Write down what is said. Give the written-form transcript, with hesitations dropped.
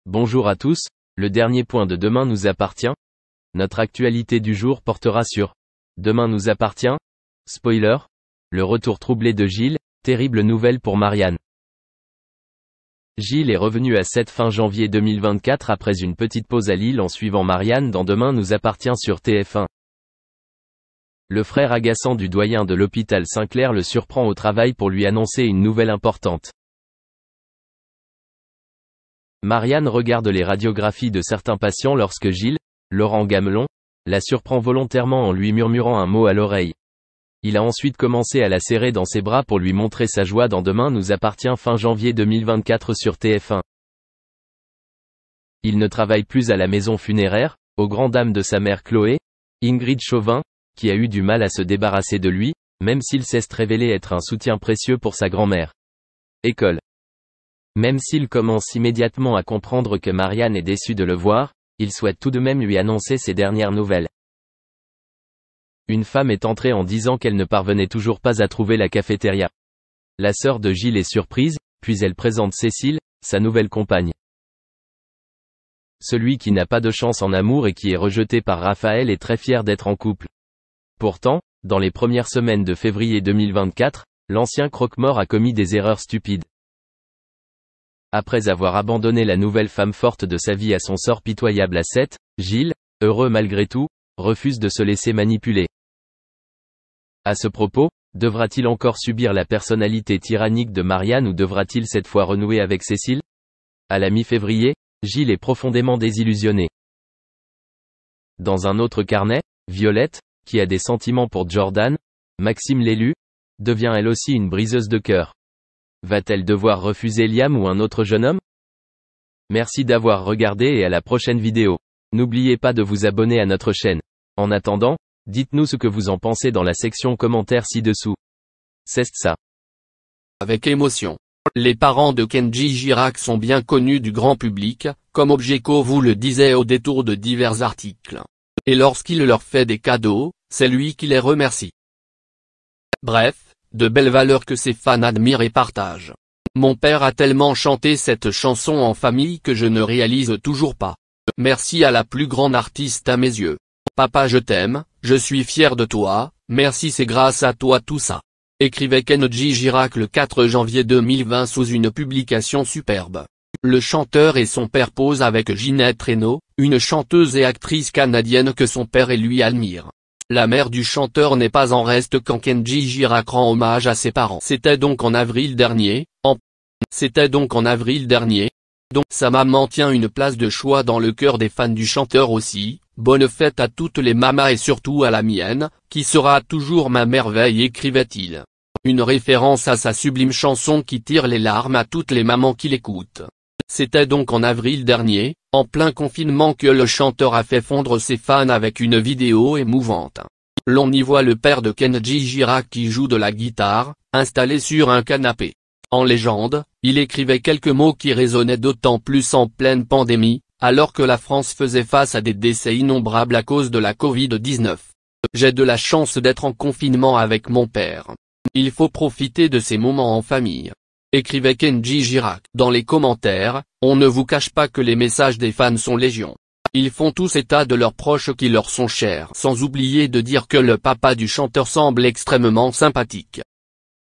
Bonjour à tous, le dernier point de Demain nous appartient. Notre actualité du jour portera sur Demain nous appartient. Spoiler. Le retour troublé de Gilles, terrible nouvelle pour Marianne. Gilles est revenu à 7 fin janvier 2024 après une petite pause à Lille en suivant Marianne dans Demain nous appartient sur TF1. Le frère agaçant du doyen de l'hôpital Saint-Clair le surprend au travail pour lui annoncer une nouvelle importante. Marianne regarde les radiographies de certains patients lorsque Gilles, Laurent Gamelon, la surprend volontairement en lui murmurant un mot à l'oreille. Il a ensuite commencé à la serrer dans ses bras pour lui montrer sa joie dans Demain nous appartient fin janvier 2024 sur TF1. Il ne travaille plus à la maison funéraire, aux grandes dames de sa mère Chloé, Ingrid Chauvin, qui a eu du mal à se débarrasser de lui, même s'il s'est révélé être un soutien précieux pour sa grand-mère. École. Même s'il commence immédiatement à comprendre que Marianne est déçue de le voir, il souhaite tout de même lui annoncer ses dernières nouvelles. Une femme est entrée en disant qu'elle ne parvenait toujours pas à trouver la cafétéria. La sœur de Gilles est surprise, puis elle présente Cécile, sa nouvelle compagne. Celui qui n'a pas de chance en amour et qui est rejeté par Raphaël est très fier d'être en couple. Pourtant, dans les premières semaines de février 2024, l'ancien croque-mort a commis des erreurs stupides. Après avoir abandonné la nouvelle femme forte de sa vie à son sort pitoyable à 7, Gilles, heureux malgré tout, refuse de se laisser manipuler. À ce propos, devra-t-il encore subir la personnalité tyrannique de Marianne ou devra-t-il cette fois renouer avec Cécile? À la mi-février, Gilles est profondément désillusionné. Dans un autre carnet, Violette, qui a des sentiments pour Jordan, Maxime l'élu, devient elle aussi une briseuse de cœur. Va-t-elle devoir refuser Liam ou un autre jeune homme? Merci d'avoir regardé et à la prochaine vidéo. N'oubliez pas de vous abonner à notre chaîne. En attendant, dites-nous ce que vous en pensez dans la section commentaires ci-dessous. C'est ça. Avec émotion. Les parents de Kenji Girac sont bien connus du grand public, comme Objeco vous le disait au détour de divers articles. Et lorsqu'il leur fait des cadeaux, c'est lui qui les remercie. Bref, de belles valeurs que ses fans admirent et partagent. Mon père a tellement chanté cette chanson en famille que je ne réalise toujours pas. Merci à la plus grande artiste à mes yeux. Papa je t'aime, je suis fier de toi, merci c'est grâce à toi tout ça. Écrivait Kenji Girac le 4 janvier 2020 sous une publication superbe. Le chanteur et son père posent avec Ginette Renaud, une chanteuse et actrice canadienne que son père et lui admirent. La mère du chanteur n'est pas en reste quand Kenji Girac rend hommage à ses parents. C'était donc en avril dernier, donc sa maman tient une place de choix dans le cœur des fans du chanteur aussi. Bonne fête à toutes les mamas et surtout à la mienne, qui sera toujours ma merveille, écrivait-il. Une référence à sa sublime chanson qui tire les larmes à toutes les mamans qui l'écoutent. C'était donc en avril dernier, en plein confinement que le chanteur a fait fondre ses fans avec une vidéo émouvante. L'on y voit le père de Kenji Girac qui joue de la guitare, installé sur un canapé. En légende, il écrivait quelques mots qui résonnaient d'autant plus en pleine pandémie, alors que la France faisait face à des décès innombrables à cause de la Covid-19. J'ai de la chance d'être en confinement avec mon père. Il faut profiter de ces moments en famille. Écrivait Kenji Girac. Dans les commentaires, on ne vous cache pas que les messages des fans sont légion. Ils font tous état de leurs proches qui leur sont chers. Sans oublier de dire que le papa du chanteur semble extrêmement sympathique.